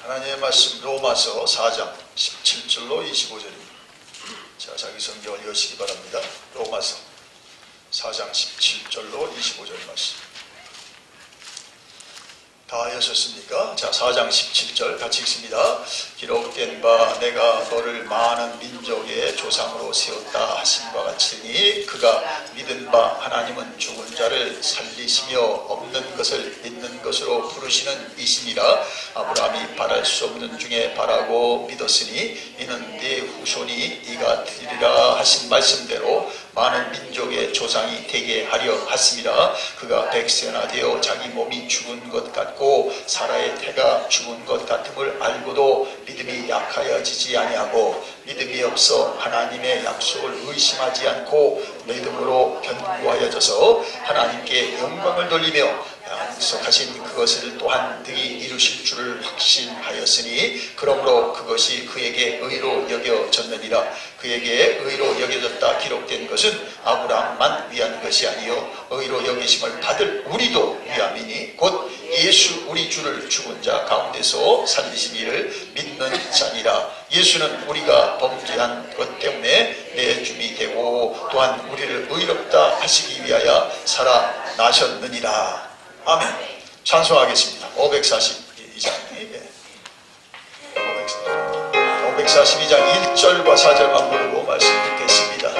하나님의 말씀 로마서 4장 17절로 25절입니다. 자, 자기 성경을 여시기 바랍니다. 로마서 4장 17절로 25절 말씀. 다 여셨습니까? 자, 4장 17절 같이 읽습니다. 기록된 바 내가 너를 많은 민족의 조상으로 세웠다 하심과 같으니 그가 믿은 바 하나님은 죽은 자를 살리시며 없는 것을 있는 것으로 부르시는 이시니라. 아브라함이 바랄 수 없는 중에 바라고 믿었으니 이는 네 후손이 이가 되리라 하신 말씀대로 많은 민족의 조상이 되게 하려 하심이라. 그가 백세나 되어 자기 몸이 죽은 것 같고 사라의 태가 죽은 것 같음을 알고도 믿음이 약하여지지 아니하고 믿음이 없어 하나님의 약속을 의심하지 않고 믿음으로 견고하여져서 하나님께 영광을 돌리며 약속하신 그것을 또한 능히 이루실 줄을 확신하였으니 그러므로 그것이 그에게 의로 여겨졌느니라. 그에게 의로 여겨졌다 기록된 것은 아브라함만 위한 것이 아니요 의로 여기심을 받을 우리도 위함이니 곧 예수 우리 주를 죽은 자 가운데서 살리신 이를 믿는 자니라. 예수는 우리가 범죄한 것 때문에 내줌이 되고 또한 우리를 의롭다 하시기 위하여 살아나셨느니라. 아멘. 찬송하겠습니다. 542장 542장 1절과 4절만 부르고 말씀 듣겠습니다.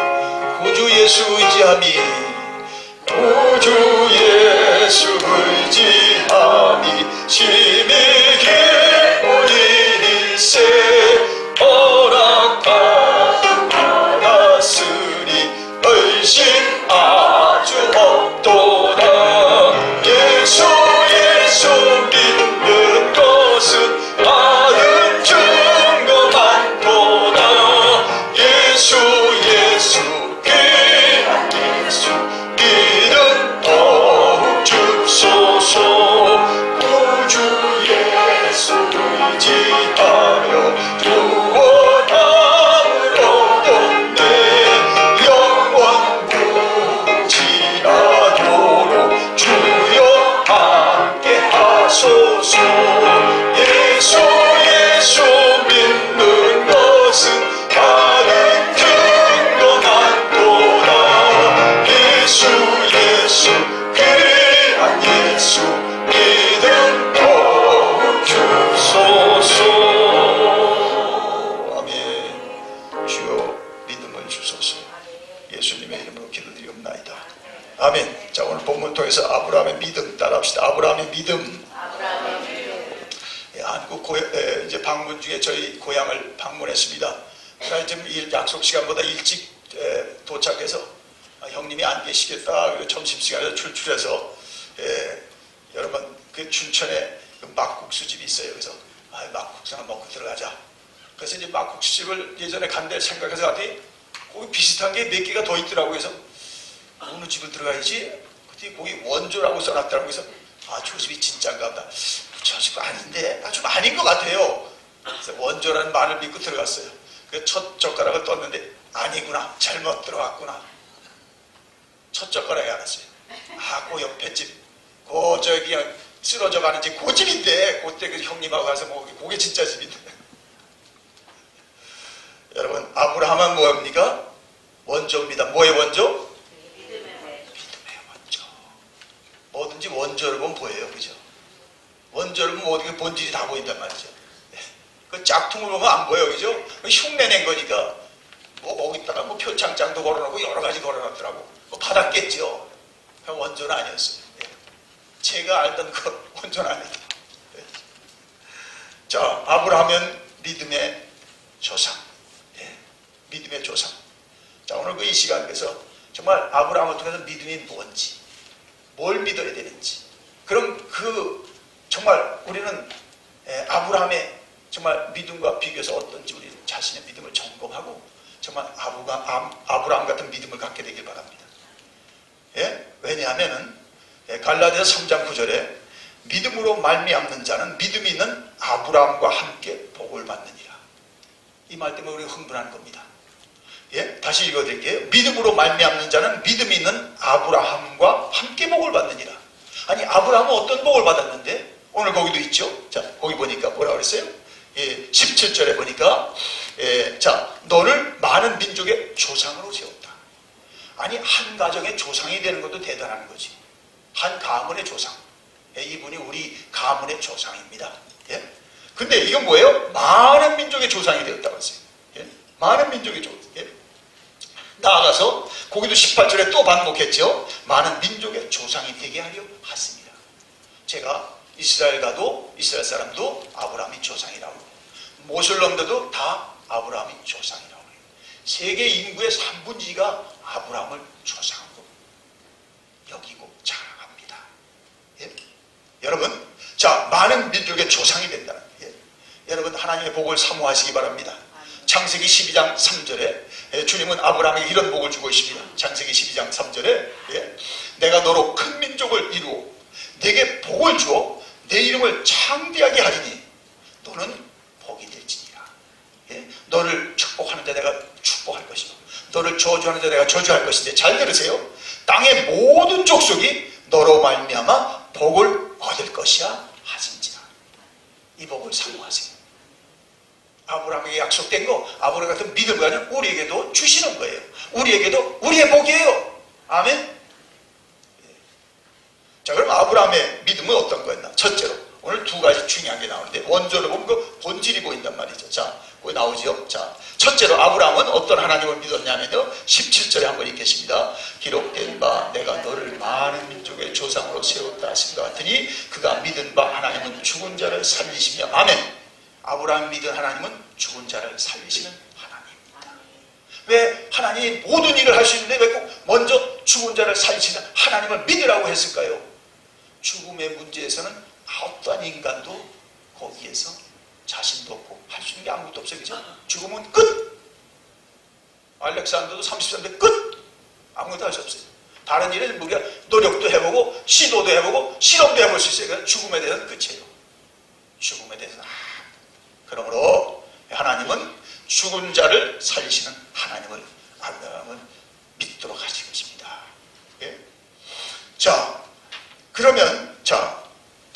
구주 예수 의지함이 구주 예수 의지함이 심히 깊은 일세 허락받았으니 얼씬 아주 없도다. 예수 믿는 것은 많은 증거 많도다. 예수 귀한 예수 믿음 더욱 주소서. 구주 예수 의지하여 구원함을 얻었네. 영원 무지라도록 주여 함께 하소서. 예수 믿는 것은 다른 증거 많도다. 예수 귀한 예수 믿음 더욱 주소서. 아멘. 주여 믿음을 주소서. 예수님의 이름으로 기도드리옵나이다. 아멘. 자, 오늘 본문 통해서 아브라함의 믿음 따라합시다. 아브라함의 믿음. 한국 이제 방문 중에 저희 고향을 방문했습니다. 지금 약속 시간보다 일찍 도착해서 형님이 안 계시겠다. 그래서 점심시간에 출출해서 여러분 그 춘천에 그 막국수집이 있어요. 그래서 막국수 하나 먹고 들어가자. 그래서 이제 막국수집을 예전에 간 데 생각해서 갔더니 거기 비슷한 게 몇 개가 더 있더라고요. 그래서 어느 집을 들어가야지? 그때 거기 원조라고 써놨더라고요. 그래서 저 집이 진짜인가 보다. 저 집 아닌데? 좀 아닌 것 같아요. 그래서 원조라는 말을 믿고 들어갔어요. 그래서 첫 젓가락을 떴는데 아니구나. 잘못 들어갔구나. 첫 젓가락에 알았어요. 그 옆에 집, 저기 그냥 쓰러져 가는 집, 그 집인데 그때 그 형님하고 가서 그게 진짜 집인데. 여러분, 아브라함은 뭐입니까? 원조입니다. 뭐의 원조? 믿음의 원조. 뭐든지 원조를 보면 보여요. 그죠? 원조를 보면 어떻게 본질이 다 보인단 말이죠. 그 짝퉁을 보면 안 보여. 그죠? 흉내낸 거니까. 거기다가 표창장도 걸어놓고 여러 가지 걸어놨더라고. 받았겠죠. 원조는 아니었어요. 제가 알던 그 원조는 아니다. 자, 아브라함은 믿음의 조상. 믿음의 조상. 자, 오늘 이 시간에서 정말 아브라함을 통해서 믿음이 뭔지, 뭘 믿어야 되는지, 그럼 정말 우리는 아브라함의 정말 믿음과 비교해서 어떤지 우리 자신의 믿음을 점검하고 정말 아브라함 같은 믿음을 갖게 되길 바랍니다. 왜냐하면 갈라디아서 3장 9절에 믿음으로 말미암는 자는 믿음이 있는 아브라함과 함께 복을 받느니라. 이 말 때문에 우리가 흥분하는 겁니다. 다시 읽어드릴게요. 믿음으로 말미암는 자는 믿음이 있는 아브라함과 함께 복을 받느니라. 아니, 아브라함은 어떤 복을 받았는데? 오늘 거기도 있죠. 자, 거기 보니까 뭐라 그랬어요? 17절에 보니까 자, 너를 많은 민족의 조상으로 세웠다. 아니, 한 가정의 조상이 되는 것도 대단한 거지. 한 가문의 조상. 이분이 우리 가문의 조상입니다. 근데 이건 뭐예요? 많은 민족의 조상이 되었다고 했어요. 많은 민족의 조상. 나아가서 거기도 18절에 또 반복했죠. 많은 민족의 조상이 되게 하려 하십니다. 제가 이스라엘 가도 이스라엘 사람도 아브라함이 조상이라고 해요. 모슬렘들도 다 아브라함이 조상이라고 해요. 세계 인구의 3분의 2가 아브라함을 조상으로 여기고 자랑합니다. 여러분, 자, 많은 민족의 조상이 된다는 거예요. 여러분, 하나님의 복을 사모하시기 바랍니다. 창세기 12장 3절에 주님은 아브라함에게 이런 복을 주고 있습니다. 창세기 12장 3절에 내가 너로 큰 민족을 이루어 내게 복을 주어 내 이름을 창대하게 하리니 너는 복이 될지니라. 너를 축복하는 자 내가 축복할 것이고 너를 저주하는 자 내가 저주할 것인데, 잘 들으세요. 땅의 모든 족속이 너로 말미암아 복을 얻을 것이야 하신지라. 이 복을 사모하세요. 아브라함에게 약속된 거, 아브라함 같은 믿음을 가지고 우리에게도 주시는 거예요. 우리에게도 우리의 복이에요. 아멘. 자, 그럼 아브라함의 믿음은 어떤 거였나? 첫째로 오늘 두 가지 중요한 게 나오는데, 원조를 보면 그 본질이 보인단 말이죠. 자, 거기 나오죠. 자, 첫째로 아브라함은 어떤 하나님을 믿었냐면요, 17절에 한번 읽겠습니다. 기록된 바 내가 너를 많은 민족의 조상으로 세웠다 하신 것 같으니 그가 믿은 바 하나님은 죽은 자를 살리시며. 아멘. 아브라함이 믿은 하나님은 죽은 자를 살리시는 하나님입니다. 왜 하나님이 모든 일을 할 수 있는데 왜 꼭 먼저 죽은 자를 살리시는 하나님을 믿으라고 했을까요? 죽음의 문제에서는 어떠한 인간도 거기에서 자신도 없고 할 수 있는 게 아무것도 없어요. 그죠? 죽음은 끝! 알렉산더도 33대 끝! 아무것도 할 수 없어요. 다른 일은 우리가 노력도 해보고 시도도 해보고 실험도 해볼 수 있어요. 그러니까 죽음에 대해서는 끝이에요. 죽음에 대해서는. 그러므로 하나님은 죽은 자를 살리시는 하나님을 아브라함은 믿도록 하신 것입니다. 자, 그러면 자,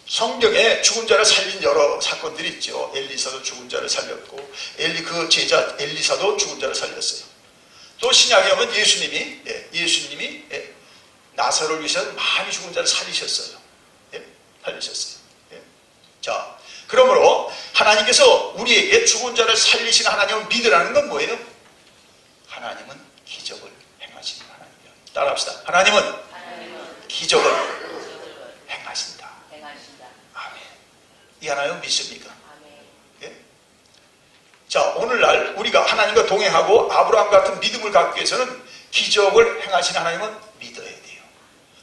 성경에 죽은 자를 살린 여러 사건들이 있죠. 엘리사도 죽은 자를 살렸고, 그 제자 엘리사도 죽은 자를 살렸어요. 또 신약에 오면 예수님이 나사로를 위해서 많이 죽은 자를 살리셨어요. 살리셨어요. 자, 그러므로 하나님께서 우리에게 죽은 자를 살리시는 하나님을 믿으라는 건 뭐예요? 하나님은 기적을 행하시는 하나님이에요. 따라합시다. 하나님은 기적을 행하신다. 아멘. 이 하나님 믿습니까? 예? 자, 오늘날 우리가 하나님과 동행하고 아브라함 같은 믿음을 갖기 위해서는 기적을 행하시는 하나님은 믿어야 돼요.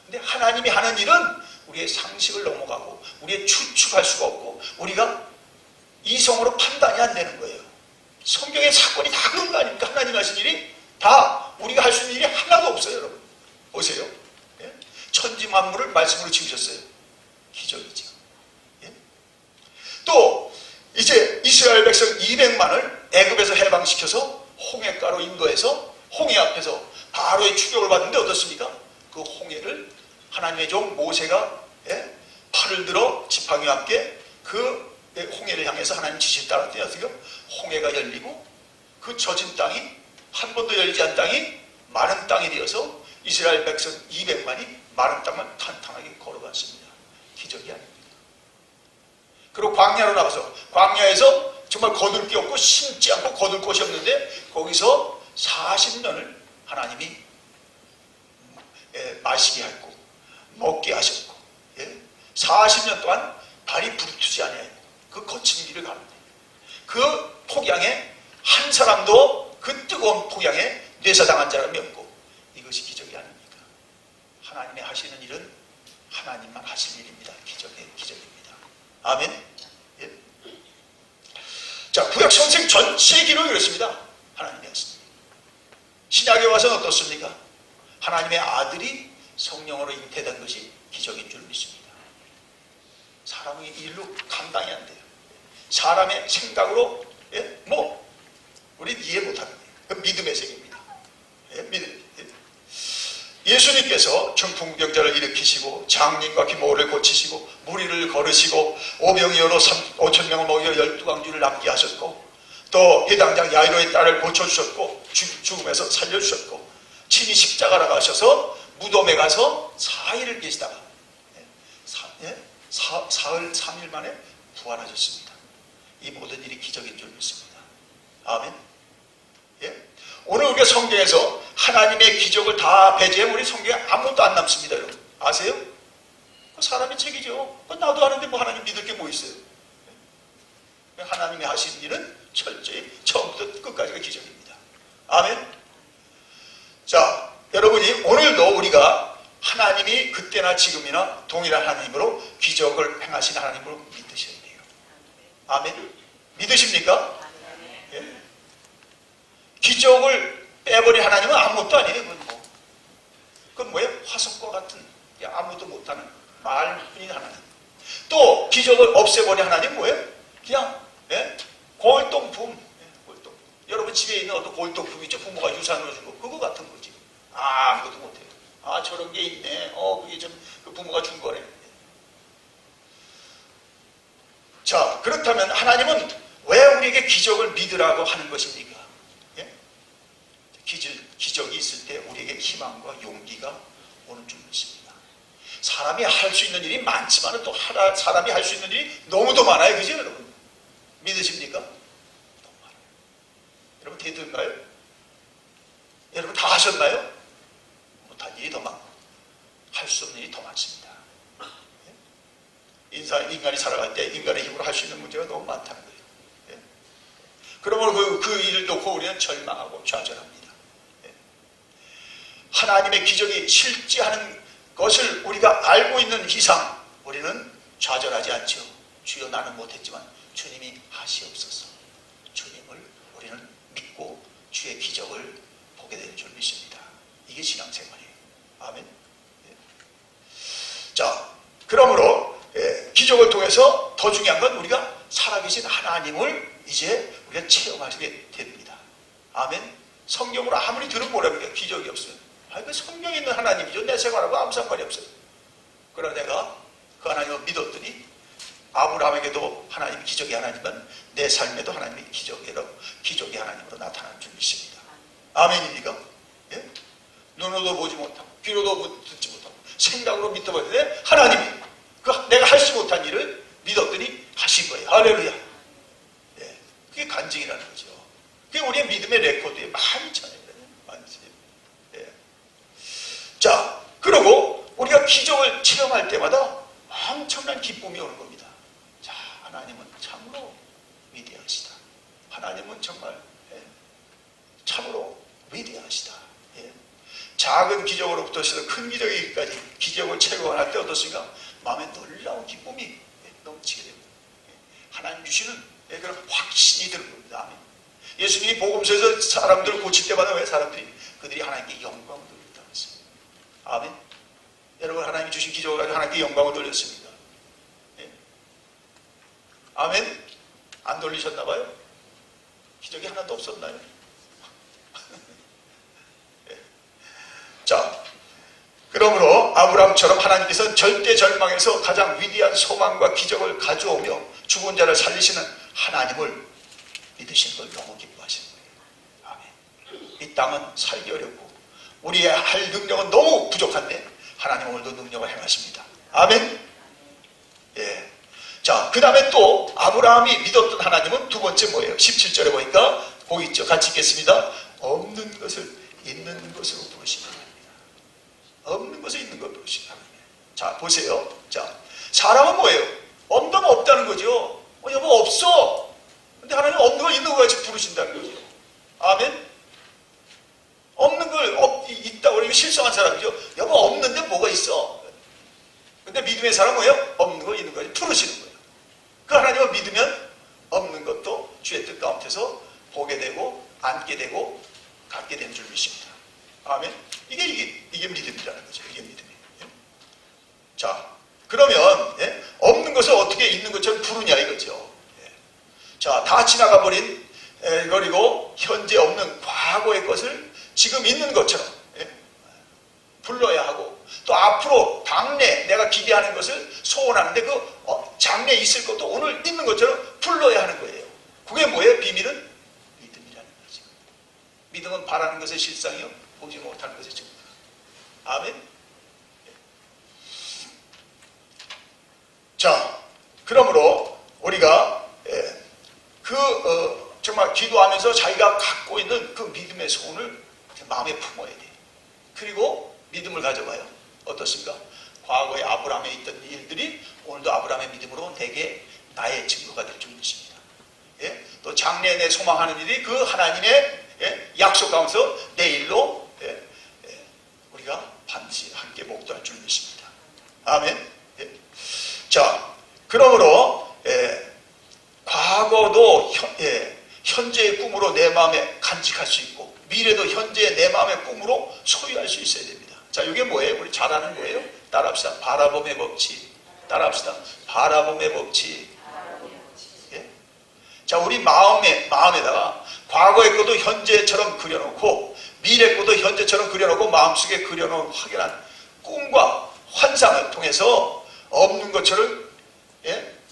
근데 하나님이 하는 일은 우리의 상식을 넘어가고 우리의 추측할 수가 없고 우리가 이성으로 판단이 안 되는 거예요. 성경의 사건이 다 그런 거 아닙니까? 하나님 하신 일이 다 우리가 할 수 있는 일이 하나도 없어요. 여러분 보세요. 예? 천지 만물을 말씀으로 지으셨어요. 기적이죠. 예? 또 이제 이스라엘 백성 200만을 애굽에서 해방시켜서 홍해가로 인도해서 홍해 앞에서 바로의 추격을 받는데 어떻습니까? 그 홍해를 하나님의 종 모세가 팔을 들어 지팡이와 함께 그 홍해를 향해서 하나님 지시를 따랐더니 어떻게 홍해가 열리고 그 젖은 땅이 한 번도 열리지 않은 땅이 마른 땅이 되어서 이스라엘 백성 200만이 마른 땅을 탄탄하게 걸어갔습니다. 기적이 아닙니다. 그리고 광야로 나가서 광야에서 정말 거둘 게 없고 심지 않고 거둘 곳이 없는데 거기서 40년을 하나님이 마시게 했고 먹게 하셨고 40년 동안 발이 부르트지 않아요. 그 거친 길을 가는데 그 폭양에 한 사람도 그 뜨거운 폭양에 뇌사당한 사람이 없고 이것이 기적이 아닙니까? 하나님의 하시는 일은 하나님만 하실 일입니다. 기적입니다. 아멘. 예. 자, 구약 성경 전체 기록이 그렇습니다. 하나님이 하십니다. 신약에 와서는 어떻습니까? 하나님의 아들이 성령으로 잉태된 것이 기적인 줄 믿습니다. 사람의 일로 감당이 안 돼요. 사람의 생각으로 우리는 이해 못하는 거예요. 그 믿음의 세계입니다. 믿음. 예수님께서 중풍병자를 일으키시고 장님과 기모를 고치시고 무리를 걸으시고 오병이어로 5,000명을 먹여 12강주를 남게 하셨고 또 해당장 야이로의 딸을 고쳐주셨고 죽음에서 살려주셨고 친히 십자가로 가셔서 무덤에 가서 4일을 계시다가 사흘 3일 만에 부활하셨습니다. 이 모든 일이 기적인 줄 믿습니다. 아멘. 예? 오늘 우리가 성경에서 하나님의 기적을 다 배제하면 우리 성경에 아무것도 안 남습니다. 여러분 아세요? 사람의 책이죠. 나도 아는데 뭐 하나님 믿을 게 뭐 있어요? 하나님이 하신 일은 철저히 처음부터 끝까지가 기적입니다. 아멘. 자, 여러분이 오늘도 우리가 하나님이 그때나 지금이나 동일한 하나님으로 기적을 행하신 하나님으로 믿으셔야 돼요. 아멘. 믿으십니까? 예? 기적을 빼버린 하나님은 아무것도 아니에요. 그건 뭐예요? 화석과 같은 아무것도 못하는 말뿐인 하나님. 또 기적을 없애버린 하나님 뭐예요? 그냥 골동품. 골동품. 여러분 집에 있는 어떤 골동품 있죠? 부모가 유산으로 준 거. 그거 같은 거지. 아무것도 못해요. 저런 게 있네. 그게 좀 그 부모가 준 거래. 자, 그렇다면 하나님은 왜 우리에게 기적을 믿으라고 하는 것입니까? 예? 기적이 있을 때 우리에게 희망과 용기가 오는 줄 믿습니다. 사람이 할 수 있는 일이 많지만 또 사람이 할 수 있는 일이 너무도 많아요. 그죠 여러분? 믿으십니까? 너무 많아요. 여러분 대들까요? 여러분 다 하셨나요? 못한 일이 더 많고 할 수 없는 일이 더 많습니다. 인간이 살아갈 때 인간의 힘으로 할 수 있는 문제가 너무 많다는 거예요. 예? 그러므로 그 일을 놓고 우리는 절망하고 좌절합니다. 예? 하나님의 기적이 실제하는 것을 우리가 알고 있는 이상 우리는 좌절하지 않죠. 주여 나는 못했지만 주님이 하시옵소서. 주님을 우리는 믿고 주의 기적을 보게 되는 줄 믿습니다. 이게 신앙생활이에요. 아멘. 예. 자, 그러므로 기적을 통해서 더 중요한 건 우리가 살아계신 하나님을 이제 우리가 체험하게 됩니다. 아멘. 성경으로 아무리 들어보라면 기적이 없어요. 그 성경에 있는 하나님이죠. 내 생활하고 아무 상관이 없어요. 그러나 내가 그 하나님을 믿었더니 아브라함에게도 하나님이 기적의 하나님은 내 삶에도 하나님이 기적의 하나님으로 나타나는 줄 믿습니다. 아멘입니까? 예? 눈으로도 보지 못하고 귀로도 듣지 못하고 생각으로 믿어봤는데 하나님이 내가 할 수 못한 일을 믿었더니 하신 거예요. 할렐루야. 예, 그게 간증이라는 거죠. 그게 우리의 믿음의 레코드에 많잖아요. 많지. 예. 자, 그리고 우리가 기적을 체험할 때마다 엄청난 기쁨이 오는 겁니다. 자, 하나님은 참으로 위대하시다. 하나님은 정말 참으로 위대하시다. 예. 작은 기적으로부터 시작해서 큰 기적이기까지 기적을 체험할 때 어떻습니까? 마음에 놀라운 기쁨이 넘치게 됩니다. 하나님 주시는 그런 확신이 드는 겁니다. 아멘. 예수님이 복음서에서 사람들을 고칠 때마다 왜 사람들이 그들이 하나님께 영광을 돌렸다고 했습니다. 아멘. 여러분 하나님이 주신 기적을 가지고 하나님께 영광을 돌렸습니다. 예. 아멘. 안 돌리셨나 봐요? 기적이 하나도 없었나요? 예. 자, 그러므로 아브라함처럼 하나님께서는 절대 절망에서 가장 위대한 소망과 기적을 가져오며 죽은 자를 살리시는 하나님을 믿으시는 걸 너무 기뻐하시는 거예요. 아멘. 이 땅은 살기 어렵고 우리의 할 능력은 너무 부족한데 하나님 오늘도 능력을 행하십니다. 아멘. 예. 자, 그 다음에 또 아브라함이 믿었던 하나님은 두 번째 뭐예요? 17절에 보니까 거기 있죠. 같이 읽겠습니다. 없는 것을 있는 것으로 부르시는 없는 것에 있는 것 부르시는 하나님. 자, 보세요. 자, 사람은 뭐예요? 없는 건 없다는 거죠. 여보 없어. 근데 하나님 없는 거 있는 거 같이 부르신다는 거죠. 아멘. 없는 걸 있다고 그러면 실성한 사람이죠. 여보 없는데 뭐가 있어. 근데 믿음의 사람은 뭐예요? 없는 거 있는 거 같이 부르시는 거예요. 그 하나님을 믿으면 없는 것도 주의 뜻 가운데서 보게 되고 앉게 되고 갖게 되는 줄 믿습니다. 아멘. 이게 믿음이라는 거죠. 이게 믿음이에요. 자, 그러면 없는 것을 어떻게 있는 것처럼 부르냐 이거죠. 자, 다 지나가 버린 그리고 현재 없는 과거의 것을 지금 있는 것처럼 불러야 하고, 또 앞으로 당내 내가 기대하는 것을 소원하는데 그 장래에 있을 것도 오늘 있는 것처럼 불러야 하는 거예요. 그게 뭐예요? 비밀은 믿음이라는 거죠. 믿음은 바라는 것의 실상이요, 보지 못하는 것의 증거. 아멘. 자, 그러므로 우리가 정말 기도하면서 자기가 갖고 있는 그 믿음의 소원을 마음에 품어야 돼. 그리고 믿음을 가져봐요. 어떻습니까? 과거에 아브라함에 있던 일들이 오늘도 아브라함의 믿음으로 내게 나의 증거가 될 줄 믿습니다. 예? 또 장래에 내 소망하는 일이 그 하나님의 약속 가운데서 내일로 우리가 반드시 함께 목도할 줄 믿습니다. 아멘. 자, 그러므로 과거도 현재의 꿈으로 내 마음에 간직할 수 있고, 미래도 현재의 내 마음의 꿈으로 소유할 수 있어야 됩니다. 자, 이게 뭐예요? 우리 잘 아는 거예요? 따라합시다. 바라봄의 법칙. 따라합시다. 바라봄의 법칙. 예? 자, 우리 마음에다가 과거의 것도 현재처럼 그려놓고, 미래 것도 현재처럼 그려놓고, 마음속에 그려놓은 확연한 꿈과 환상을 통해서 없는 것처럼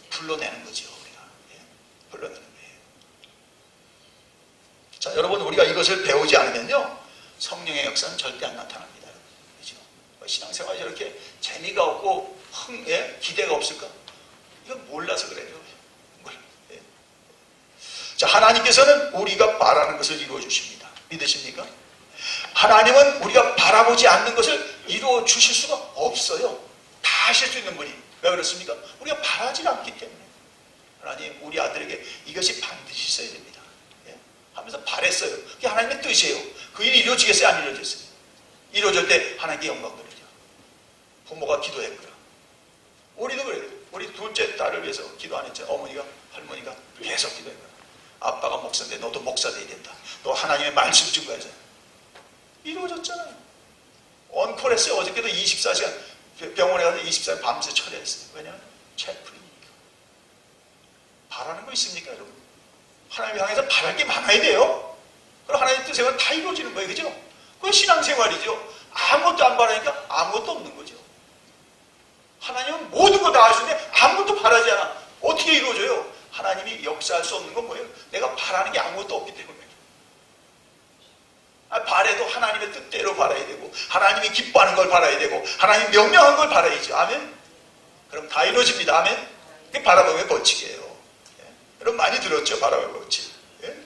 불러내는 거죠. 우리가 불러내는 거예요. 자, 여러분, 우리가 이것을 배우지 않으면요, 성령의 역사는 절대 안 나타납니다. 그렇죠? 신앙생활이 저렇게 재미가 없고 기대가 없을까? 이건 몰라서 그래요. 자, 하나님께서는 우리가 바라는 것을 이루어 주십니다. 믿으십니까? 하나님은 우리가 바라보지 않는 것을 이루어 주실 수가 없어요. 다 하실 수 있는 분이. 왜 그렇습니까? 우리가 바라지 않기 때문에. 하나님, 우리 아들에게 이것이 반드시 있어야 됩니다. 하면서 바랬어요. 그게 하나님의 뜻이에요. 그 일이 이루어지겠어요? 안 이루어졌어요? 이루어질 때 하나님께 영광 돌리죠. 부모가 기도했고요. 우리도 그래요. 우리 둘째 딸을 위해서 기도 안 했죠. 어머니가, 할머니가 계속 기도했고요. 아빠가 목사인데 너도 목사 돼야 된다. 너 하나님의 말씀 증거해서. 이루어졌잖아요. 언콜했어요. 어저께도 24시간 병원에 가서 24시간 밤새 처리했어요. 왜냐하면 체플이니까. 바라는 거 있습니까, 여러분? 하나님 향해서 바랄 게 많아야 돼요. 그럼 하나님의 뜻에 다 이루어지는 거예요. 그죠? 그건 신앙생활이죠. 아무것도 안 바라니까 아무것도 없는 거죠. 하나님은 모든 거 다 하시는데 아무것도 바라지 않아. 어떻게 이루어져요? 하나님이 역사할 수 없는 건 뭐예요? 내가 바라는 게 아무것도 없기 때문에. 바라도 하나님의 뜻대로 바라야 되고, 하나님이 기뻐하는 걸 바라야 되고, 하나님이 명령한 걸 바라야죠. 아멘? 그럼 다 이루어집니다. 아멘? 그게 바라봄의 법칙이에요. 여러분 많이 들었죠? 바라봄의 법칙. 예?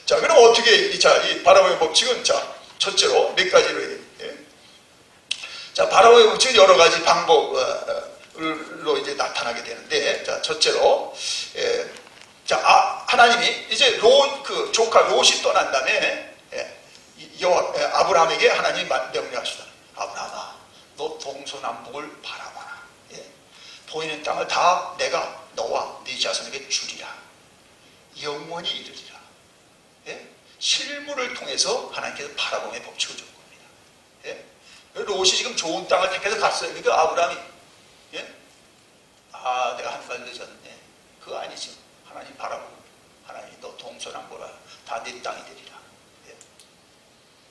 자, 그럼 어떻게, 이 바라봄의 법칙은, 자, 첫째로 몇 가지로 해야 돼요. 예? 자, 바라봄의 법칙은 여러 가지 방법으로 이제 나타나게 되는데, 자, 첫째로, 자, 하나님이 이제 조카 롯이 떠난 다음에, 아브라함에게 하나님이 명령하시다. 아브라함아, 너 동서남북을 바라봐라. 보이는 땅을 다 내가 너와 네 자손에게 주리라. 영원히 이르리라. 실물을 통해서 하나님께서 바라봄의 법칙을 준 겁니다. 롯이 지금 좋은 땅을 택해서 갔어요. 그러니까 아브라함이 내가 한 발 늦었네. 그거 아니죠. 하나님 바라보고, 하나님 너 동서남북을 다 네 땅이 되리라.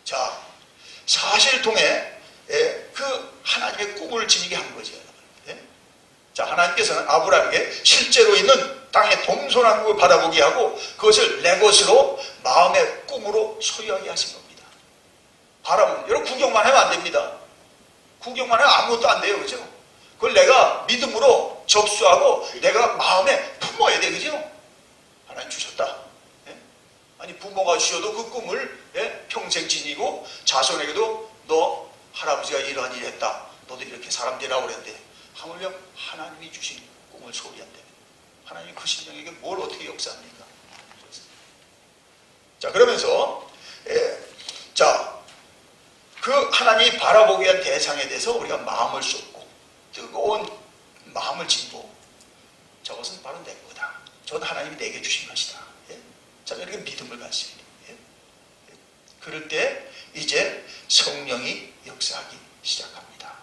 자, 사실 통해 그 하나님의 꿈을 지니게 한 거죠. 자, 하나님께서는 아브라함에게 실제로 있는 땅의 동서남북을 바라보게 하고 그것을 내 것으로 마음의 꿈으로 소유하게 하신 겁니다. 바라보면, 여러분 구경만 하면 안 됩니다. 구경만 하면 아무것도 안 돼요. 그죠? 그걸 내가 믿음으로 접수하고 내가 마음에 품어야 돼. 그죠? 하나님 주셨다. 아니, 부모가 주셔도 그 꿈을 평생 지니고, 자손에게도 너 할아버지가 이러한 일을 했다. 너도 이렇게 사람 되라고 그랬는데, 하물며 하나님이 주신 꿈을 소리한다면 하나님이 그 신령에게 뭘 어떻게 역사합니까? 자, 그러면서 자, 그 하나님이 바라보기 위한 대상에 대해서 우리가 마음을 쏟고 뜨거운 마음을 짓고, 저것은 바로 내 거다. 저는 하나님이 내게 주신 것이다. 자, 이렇게 믿음을 가져야 돼요. 그럴 때 이제 성령이 역사하기 시작합니다.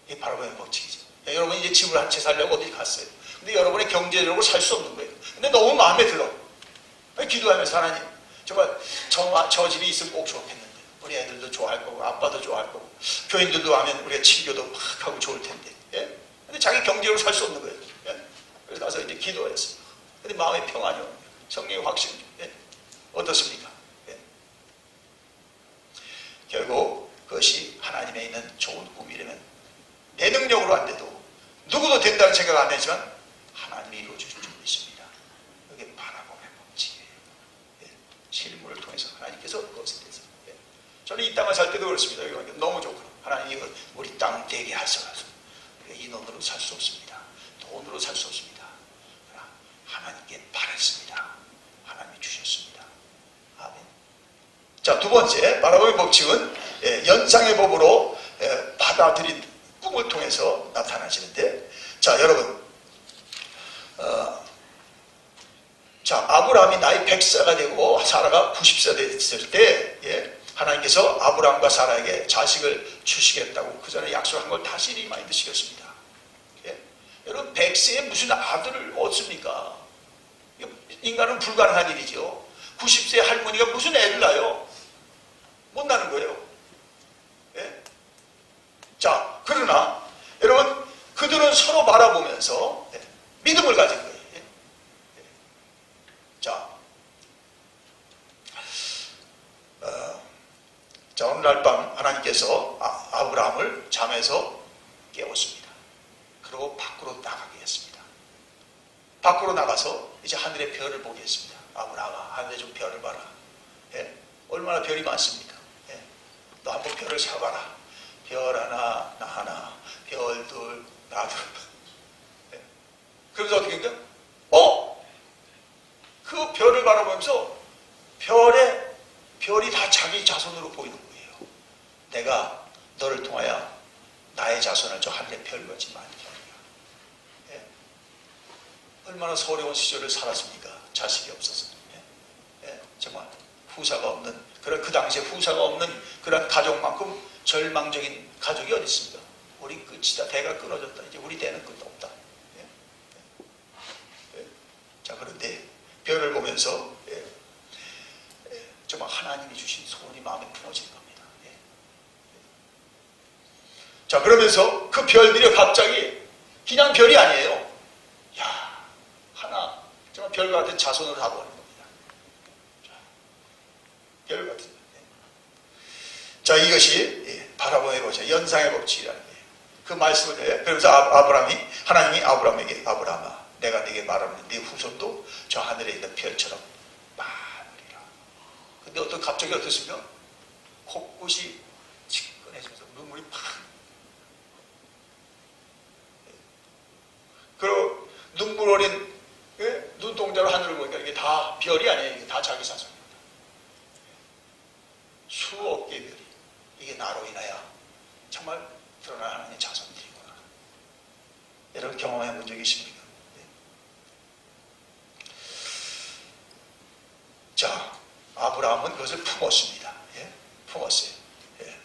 이게 바라봄의 법칙이죠. 여러분이 이제 집을 한 채 살려고 어디 갔어요. 근데 여러분의 경제적으로 살 수 없는 거예요. 근데 너무 마음에 들어. 기도하면서 하나님, 정말 저 집이 있으면 꼭 좋겠는데 우리 애들도 좋아할 거고 아빠도 좋아할 거고 교인들도 하면 우리가 친교도 막 하고 좋을 텐데. 예? 근데 자기 경제로 살 수 없는 거예요. 예? 그래서 가서 이제 기도했어요. 근데 마음의 평안이 없는 거예요. 성령의 확신. 예? 어떻습니까? 예? 결국 그것이 하나님에 있는 좋은 꿈이라면 내 능력으로 안 돼도 누구도 된다는 생각 안 하지만 하나님이 이루어주실 줄 믿습니다. 그게 바라봄의 법칙이에요. 예? 실물을 통해서 하나님께서 그것에 대해서. 예? 저는 이 땅을 살 때도 그렇습니다. 너무 좋고 하나님이 우리 땅 되게 하소서. 이 돈으로 살 수 없습니다. 돈으로 살 수 없습니다. 하나님께 바랬습니다. 하나님이 주셨습니다. 아멘. 자, 두 번째 바라봄의 법칙은 연상의 법으로 받아들인 꿈을 통해서 나타나시는데, 자 여러분, 자 아브라함이 나이 100세가 되고 사라가 90세 됐을 때, 예, 하나님께서 아브라함과 사라에게 자식을 주시겠다고 그 전에 약속한 걸 다시 리마인드 시켰습니다. 예? 여러분 100세에 무슨 아들을 얻습니까? 인간은 불가능한 일이죠. 90세 할머니가 무슨 애를 낳아요? 못 나는 거예요. 예? 자, 그러나 여러분 그들은 서로 바라보면서 믿음을 가진 거예요. 자, 어느 날 밤 하나님께서 아브라함을 잠에서 깨웠습니다. 그리고 밖으로 나가게 했습니다. 밖으로 나가서 이제 하늘의 별을 보게 했습니다. 아브라함아, 하늘에 좀 별을 봐라. 예? 얼마나 별이 많습니까? 예? 너 한번 별을 세봐라. 별 하나, 나 하나, 별 둘, 나 둘. 예? 그러면서 어떻게 했냐? 그 별을 바라보면서 별이 다 자기 자손으로 보이는 거예요. 내가 너를 통하여 나의 자손을 저 하늘의 별같이 만들어. 예? 얼마나 서러운 시절을 살았습니까? 자식이 없어서. 예? 예? 정말 후사가 없는, 그 당시에 후사가 없는 그런 가족만큼 절망적인 가족이 어디 있습니까? 우리 끝이다. 대가 끊어졌다. 이제 우리 대는 끝 없다. 예? 예? 자, 그런데 별을 보면서 정말 하나님이 주신 소원이 마음에 품어진 겁니다. 예. 자, 그러면서 그 별들이 갑자기 그냥 별이 아니에요. 야, 하나 정말 별 같은 자손으로 다 보는 겁니다. 자, 별 같은. 예. 자, 이것이 바라봄의 법칙, 연상의 법칙이라는 거예요. 그 말씀을 해요. 그러면서 하나님이 아브라함에게, 아브라함아, 내가 네게 말하는 네 후손도 저 하늘에 있는 별처럼 많으리라. 근데 갑자기 어떻습니까? 코끝이 치근해지면서 눈물이 팍. 그리고 눈물 어린 눈동자로 하늘을 보니까 이게 다 별이 아니에요. 이게 다 자기 자손입니다. 수억 개의 별이 이게 나로 인하여 정말 드러난 하나님의 자손들이구나. 여러분 경험해 본 적이 있습니까? 자, 아브라함은 그것을 품었습니다. 예? 품었어요. 예.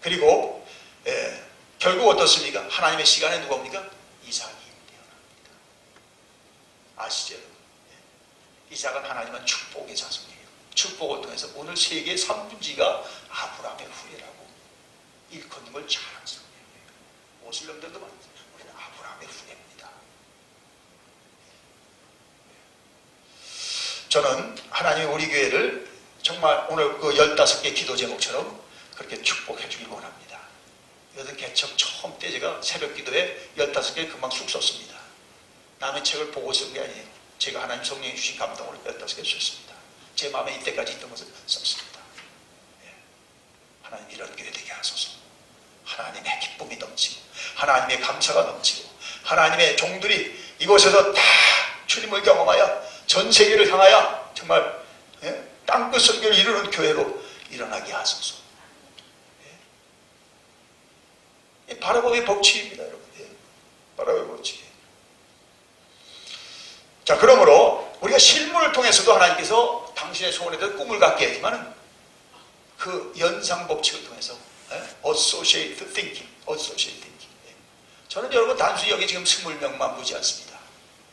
그리고 결국 어떻습니까? 하나님의 시간에 누가 옵니까? 이삭이 태어납니다. 아시죠? 예. 이삭은 하나님은 축복의 자손이에요. 축복을 통해서 오늘 세계 3분지가 아브라함의 후예라고 일컫는 걸 자랑스럽게 해요. 모슬렘들도 말합니다. 우리는 아브라함의 후예입니다. 저는 하나님이 우리 교회를 정말 오늘 그 15개 기도 제목처럼 그렇게 축복해 주길 원합니다. 이것은 개척 처음 때 제가 새벽 기도에 15개 금방 쑥 썼습니다. 남의 책을 보고 쓴 게 아니에요. 제가 하나님 성령이 주신 감동으로 15개 썼습니다. 제 마음에 이때까지 있던 것을 썼습니다. 예. 하나님 이런 교회 되게 하소서. 하나님의 기쁨이 넘치고 하나님의 감사가 넘치고 하나님의 종들이 이곳에서 다 주님을 경험하여 전 세계를 향하여 정말 땅끝 선교를 이루는 교회로 일어나게 하소서. 예. 바라봄의 법칙입니다, 여러분. 예. 바라봄의 법칙. 자, 그러므로 우리가 실물을 통해서도 하나님께서 당신의 소원에 대한 꿈을 갖게 하지만 그 연상 법칙을 통해서 associate thinking. 예. 저는 여러분 단순히 여기 지금 20명만 보지 않습니다.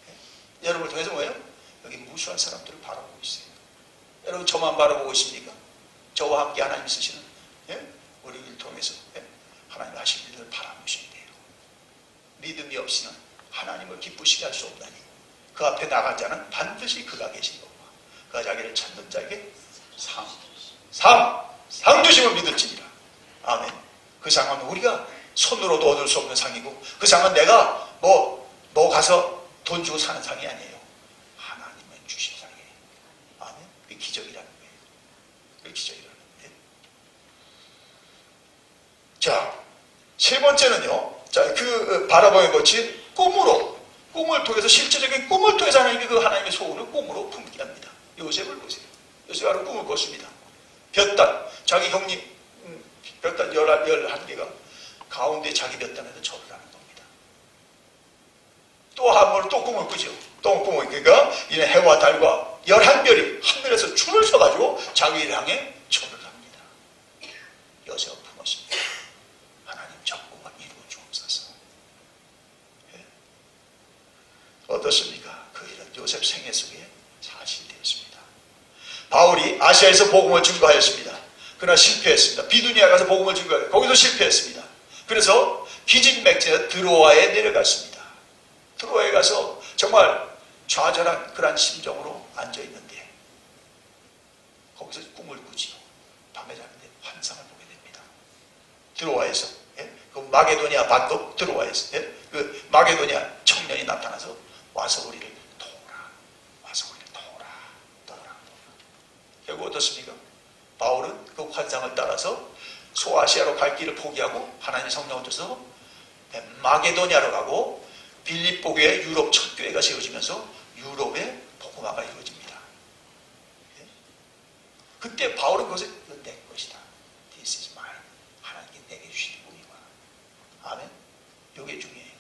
예. 여러분을 통해서 뭐예요? 여기 무수한 사람들을 바라보고 있어요. 여러분 저만 바라보고 있습니까? 저와 함께 하나님 쓰시는 우리를 통해서 하나님 하신 일을 바라보셔야 돼요. 믿음이 없이는 하나님을 기쁘시게 할 수 없나니 그 앞에 나간 자는 반드시 그가 계신 거고 그가 자기를 찾는 자에게 상 주심을 믿을지니라. 아멘. 그 상은 우리가 손으로도 얻을 수 없는 상이고 그 상은 내가 뭐 가서 돈 주고 사는 상이 아니에요. 하나님은 주신 상이에요. 아멘. 그게 기적이라는 거예요. 그게 기적이라는 거예요. 자, 세 번째는요. 자, 그 바라보의 것이 꿈을 통해서 실제적인 꿈을 통해서 하나님이 그 하나님의 소원을 꿈으로 품게 합니다. 요셉을 보세요. 요셉이 하루 꿈을 꿨습니다. 볕단, 자기 형님 볕단 11개가 가운데 자기 볕단에서 절을 하는 겁니다. 또 한 번 또 꿈을 꾸죠. 또 꿈을 그러니까 이는 해와 달과 11별이 하늘에서 줄을 서가지고 자기를 향해 절을 합니다. 요셉을 품었습니다. 하나님 저 꿈을 이루어 주옵소서. 어떻습니까? 그 일은 요셉 생애 속에 사실되었습니다. 바울이 아시아에서 복음을 증거하였습니다. 그러나 실패했습니다. 비두니아 가서 복음을 증거하여 거기도 실패했습니다. 그래서 기진맥진해서 드로아에 내려갔습니다. 드로아에 가서 정말 좌절한 그런 심정으로 앉아있는데 거기서 꿈을 꾸지요. 밤에 자는데 환상을 보게 됩니다. 드로아에서 그 마게도니아 반도 드로아에서 그 마게도니아 청년이 나타나서 와서 우리를 도우라. 와서 우리를 도우라. 결국 어떻습니까? 바울은 그 환상을 따라서 소아시아로 갈 길을 포기하고 하나님의 성령을 줘서 마게도니아로 가고 빌립보 교회 유럽 첫 교회가 세워지면서 유럽의 복음화가 이루어집니다. 그때 바울은 그것을 이건 내 것이다. This is mine. 하나님께 내게 주신 꿈이구나. 아멘. 이게 중요해요.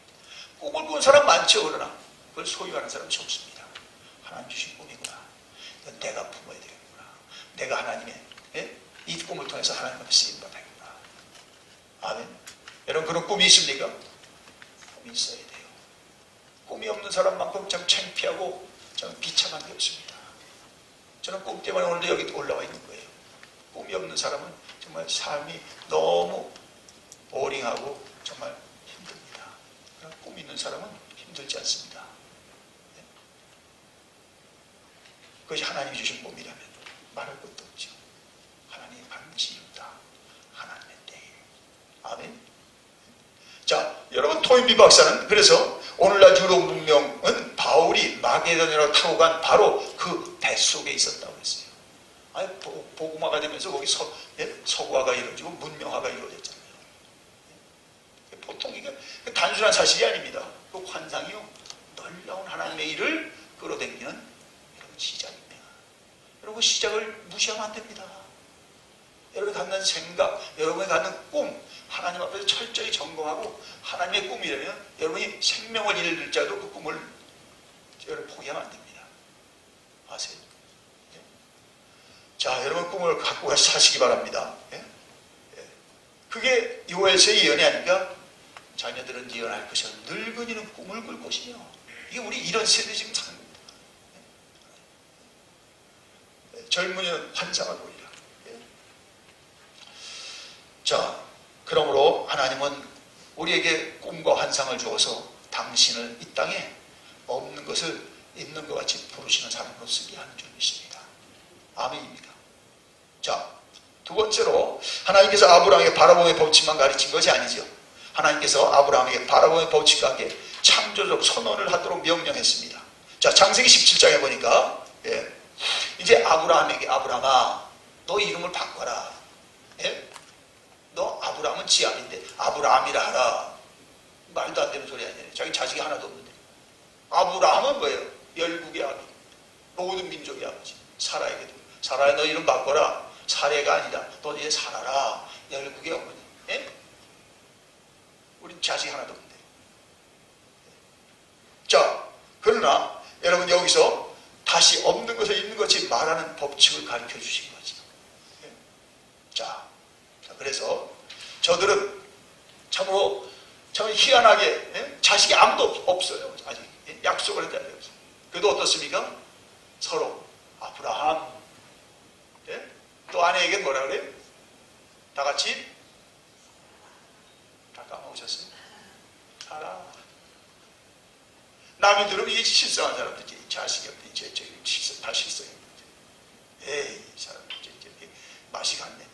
꿈을 꾼 사람 많죠. 그러나 그걸 소유하는 사람이 없습니다. 하나님 주신 꿈이구나. 이건 내가 품어야 되겠구나. 내가 하나님의 이 꿈을 통해서 하나님한테 쓰임받아야겠구나. 아멘. 여러분 그런 꿈이 있습니까? 꿈이 있어야 돼요. 꿈이 없는 사람만큼 참 창피하고 참 비참한 게 없습니다. 저는 꿈 때문에 오늘도 여기 올라와 있는 거예요. 꿈이 없는 사람은 정말 삶이 너무 보링하고 정말 힘듭니다. 그러나 꿈 있는 사람은 힘들지 않습니다. 그것이 하나님이 주신 꿈이라면 말할 것도 없죠. 하나님이 반드시 이룬다. 하나님의 때에. 아멘. 자, 여러분 토인비 박사는 그래서 오늘날 유럽 문명은 바울이 마게도니아로 타고 간 바로 그 뱃속에 있었다고 했어요. 아니, 복음화가 되면서 거기 서구화가 이루어지고 문명화가 이루어졌잖아요. 보통 이게 단순한 사실이 아닙니다. 그 환상이요. 놀라운 하나님의 일을 끌어당기는 이런 시작입니다. 여러분 시작을 무시하면 안 됩니다. 여러분이 갖는 생각, 여러분이 갖는 꿈, 하나님 앞에서 철저히 점검하고 하나님의 꿈이라면 여러분이 생명을 잃을지라도 그 꿈을 여러분 포기하면 안 됩니다. 아세요? 예? 자, 여러분 꿈을 갖고 가서 사시기 바랍니다. 예? 예. 그게 요엘서의 예언이 아닌가? 자녀들은 예언할 것이요 늙은이는 꿈을 꿀 것이며 이게 우리 이런 세대 지금 사는 겁니다. 예? 젊은이는 환상을 보이라. 예? 자, 그러므로 하나님은 우리에게 꿈과 환상을 주어서 당신을 이 땅에 없는 것을 있는 것 같이 부르시는 사람으로 쓰게 하는 줄이십니다. 아멘입니다. 자, 두 번째로 하나님께서 아브라함에게 바라봄의 법칙만 가르친 것이 아니죠. 하나님께서 아브라함에게 바라봄의 법칙과 함께 창조적 선언을 하도록 명령했습니다. 자, 창세기 17장에 보니까 이제 아브라함에게 아브라함아 너 이름을 바꿔라. 너 아브라함은 지압인데 아브라함이라 하라. 말도 안 되는 소리 아니에요. 자기 자식이 하나도 없는데. 아브라함은 뭐예요? 열국의 아비, 모든 민족의 아버지. 사라에게도 사라야 너 이름 바꿔라. 사례가 아니다. 너 이제 살아라. 열국의 어머니. 우린 자식이 하나도 없는데. 자, 그러나 여러분 여기서 다시 없는 것을 있는 것이 말하는 법칙을 가르쳐 주신 거죠. 자, 그래서 저들은 참으로 참 희한하게 자식이 아무도 없어요. 아직 약속을 했다는 거죠. 그래도 어떻습니까? 서로 아브라함 또 아내에게 뭐라 그래요? 다 같이 다 까먹으셨어요? 알아. 남이 들으면 이게 실성한 사람들이 자식이 없니 다 실성이 없는데 에이 이 사람 이제 맛이 갔네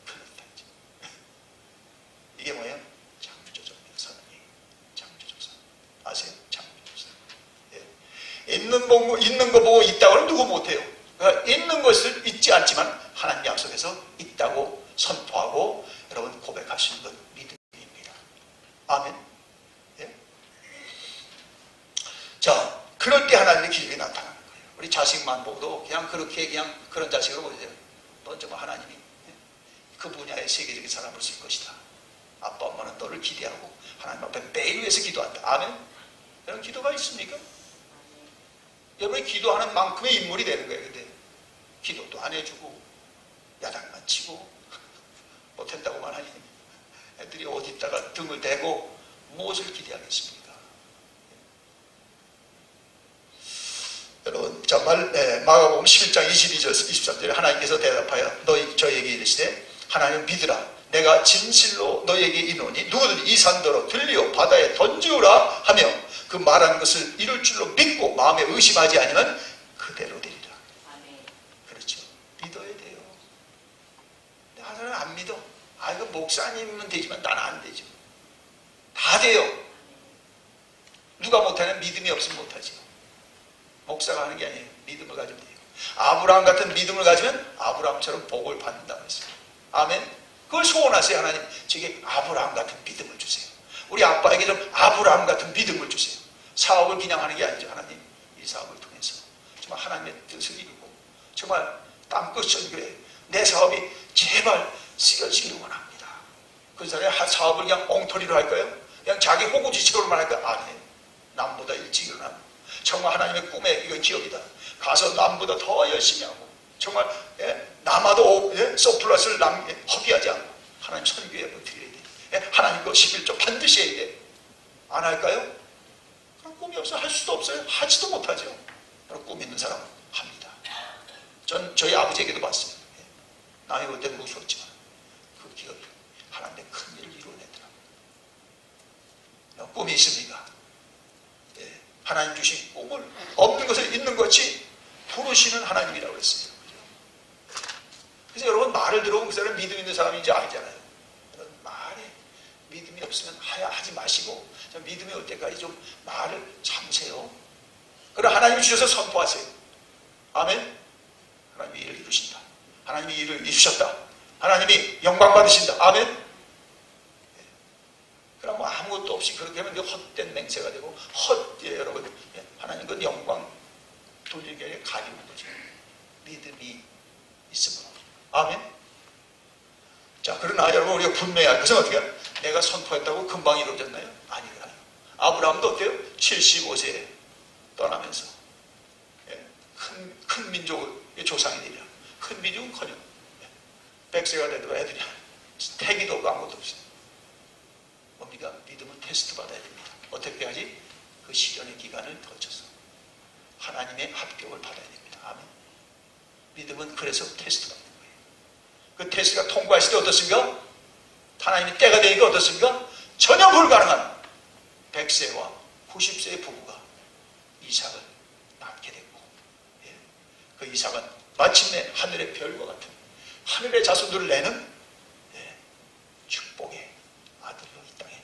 큰일 났다 이제. 이게 뭐예요? 창조적인 선언이 창조적 선언 아세요? 창조적 선언. 있는 거 보고 있다고 하면 누구 못해요. 그러니까 있는 것을 잊지 않지만 하나님 약속에서 있다고 선포하고 여러분 고백하시는 것 믿음입니다. 아멘. 예? 자, 그럴 때 하나님의 기적이 나타나는 거예요. 우리 자식만 보고도 그냥 그렇게 그냥 그런 자식으로 보세요. 넌 정말 하나님이 그 분야의 세계적인 사람을 쓸 것이다. 아빠 엄마는 너를 기대하고 하나님 앞에 매일 위해서 기도한다. 아멘. 여러분 기도가 있습니까? 여러분이 기도하는 만큼의 인물이 되는 거예요. 근데 기도도 안 해주고 야단만 치고 못했다고만 하니 애들이 어디다가 등을 대고 무엇을 기대하겠습니까? 여러분 정말 마가복음 11장 22절 23절에 하나님께서 대답하여 저에게 이르시되 하나님 믿으라 내가 진실로 너에게 이르노니 누구든지 이 산더러 들리어 바다에 던지우라 하며 그 말하는 것을 이룰 줄로 믿고 마음에 의심하지 아니면 그대로 되리라. 그렇죠. 믿어야 돼요. 하나는 안 믿어. 이거 목사님은 되지만 나는 안 되죠. 다 돼요. 누가 못하냐? 믿음이 없으면 못하죠. 목사가 하는 게 아니에요. 믿음을 가지면 돼요. 아브라함 같은 믿음을 가지면 아브라함처럼 복을 받는다고 했어요. 아멘. 그걸 소원하세요. 하나님 저에게 아브라함 같은 믿음을 주세요. 우리 아빠에게 좀 아브라함 같은 믿음을 주세요. 사업을 그냥 하는 게 아니죠. 하나님 이 사업을 통해서 정말 하나님의 뜻을 이루고 정말 땅끝 선교에 내 사업이 제발 쓰여지기를 원합니다. 그 사람이 사업을 그냥 엉터리로 할까요? 그냥 자기 호구지책으로만 할까요? 아니에요. 남보다 일찍 일어나고 정말 하나님의 꿈에 이건 기업이다. 가서 남보다 더 열심히 하고 정말 남아도 서플러스를 허비하지 않고 하나님 선교에 드려야 돼. 하나님 거 11조 반드시 해야 돼. 안 할까요? 그럼 꿈이 없어요. 할 수도 없어요. 하지도 못하죠. 꿈 있는 사람은 합니다. 전 저희 아버지에게도 봤어요. 남이 볼 때는 무서웠지만 그 기업이 하나님의 큰 일을 이루어내더라고요. 꿈이 있습니까? 하나님 주신 꿈을 없는 것을 있는 것이 부르시는 하나님이라고 했습니다. 그래서 여러분 말을 들어보면 그 사람은 믿음 있는 사람인지 아니잖아요. 말에 믿음이 없으면 하지 마시고 믿음이 올 때까지 좀 말을 참으세요. 그러나 하나님이 주셔서 선포하세요. 아멘. 하나님이 일을 이루신다. 하나님이 일을 이루셨다. 하나님이 영광 받으신다. 아멘. 그럼 뭐 아무것도 없이 그렇게 하면 헛된 맹세가 되고 여러분 하나님 그 영광 돌리게 아니라 가리는 거죠. 믿음이 있으므로. 아멘. 자, 그러나 여러분 우리가 분명히 알 것은 어떻게 내가 선포했다고 금방 이루어졌나요? 아니더라요. 아브라함도 어때요? 75세에 떠나면서 큰 민족의 조상이 되려 큰 민족은커녕 100세가 되도 애들이 태기도 없고 아무것도 없어요. 뭡니까? 믿음은 테스트 받아야 됩니다. 어떻게 하지? 그 시련의 기간을 거쳐서 하나님의 합격을 받아야 됩니다. 아멘. 믿음은 그래서 테스트 받는 거예요. 그 테스트가 통과했을 때 어떻습니까? 하나님의 때가 되니까 어떻습니까? 전혀 불가능한 100세와 90세의 부부가 이삭을 낳게 됐고 그 이삭은 마침내 하늘의 별과 같은 하늘의 자손들을 내는 축복의 아들로 이 땅에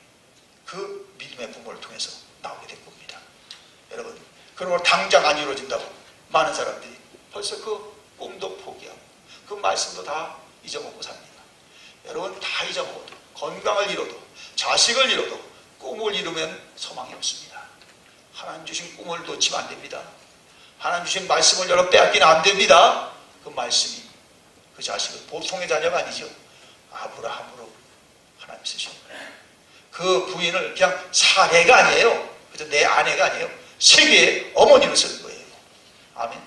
그 믿음의 부모를 통해서 나오게 된 겁니다. 여러분 그러므로 당장 안 이루어진다고 많은 사람들이 벌써 그 꿈도 포기하고 그 말씀도 다 잊어먹고 삽니다. 여러분 다 잊어먹어도 건강을 잃어도 자식을 잃어도 꿈을 이루면 소망이 없습니다. 하나님 주신 꿈을 놓치면 안 됩니다. 하나님 주신 말씀을 여러분 빼앗기는 안 됩니다. 그 말씀이 그 자식은 보통의 자녀가 아니죠. 아브라함으로 하나님 쓰신 거예요. 그 부인을 그냥 사례가 아니에요. 그래서 내 아내가 아니에요. 세계의 어머니로 쓰는 거예요. 아멘.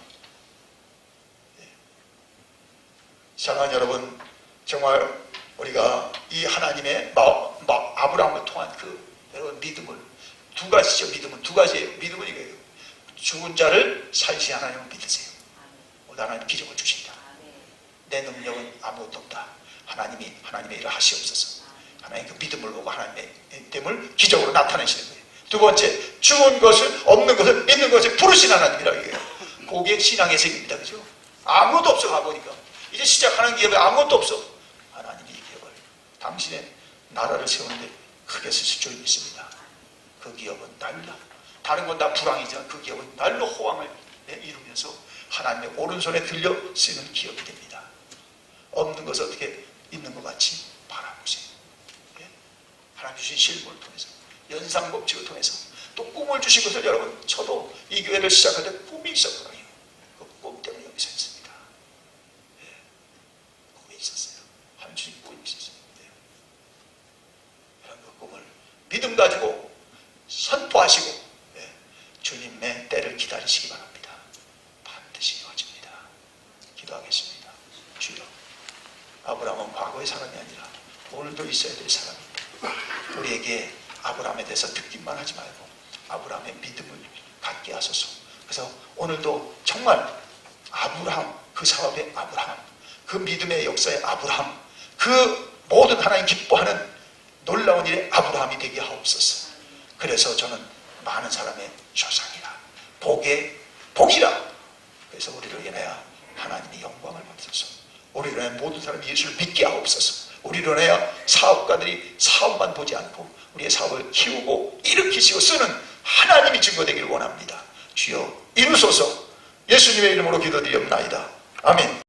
네. 사랑하는 여러분, 정말 우리가 이 하나님의 아브라함을 통한 그 여러분 믿음을 두 가지죠. 믿음은 두 가지예요. 믿음은 이거예요. 죽은 자를 살리신 하나님을 믿으세요. 오늘 하나님 기적을 주신다. 내 능력은 아무것도 없다. 하나님의 일을 하시옵소서. 하나님 그 믿음을 보고 하나님의 믿음을 기적으로 나타내시는 거예요. 두 번째, 죽은 것을, 없는 것을, 믿는 것을 부르신 하나님이라고 얘기해요. 그게 신앙의 세계입니다. 그죠? 아무것도 없어, 가보니까. 이제 시작하는 기업에 아무것도 없어. 하나님이 이 기업을, 당신의 나라를 세우는데 크게 쓰실 줄 믿습니다. 그 기업은 날로, 다른 건 다 불황이지만 그 기업은 날로 호황을 이루면서 하나님의 오른손에 들려 쓰는 기업이 됩니다. 없는 것을 어떻게 있는 것 같이 바라보세요. 예? 하나님 주신 실물을 통해서, 연상법칙을 통해서, 또 꿈을 주신 것을 여러분, 저도 이 교회를 시작할 때 꿈이 있었거든요. 그 꿈 때문에 여기 서 있습니다. 예. 꿈이 있었어요. 하나님 주신 꿈이 있었어요. 예. 여러분 그 꿈을 믿음 가지고 선포하시고, 예. 주님의 때를 기다리시기 바랍니다. 반드시 이루어집니다. 기도하겠습니다. 주여, 아브라함은 과거의 사람이 아니라 오늘도 있어야 될 사람입니다. 우리에게 아브라함에 대해서 듣기만 하지 말고 아브라함의 믿음을 갖게 하소서. 그래서 오늘도 정말 아브라함, 그 사업의 아브라함, 그 믿음의 역사의 아브라함, 그 모든 하나님 기뻐하는 놀라운 일의 아브라함이 되게 하옵소서. 그래서 저는 많은 사람의 조상이라, 복이라. 그래서 우리를 인하여 하나님이 영광을 받으소서. 우리를 인하여 모든 사람이 예수를 믿게 하옵소서. 우리를 인하여 사업가들이 사업만 보지 않고 우리의 사업을 키우고 일으키시고 쓰는 하나님이 증거되기를 원합니다. 주여 이루소서. 예수님의 이름으로 기도드리옵나이다. 아멘.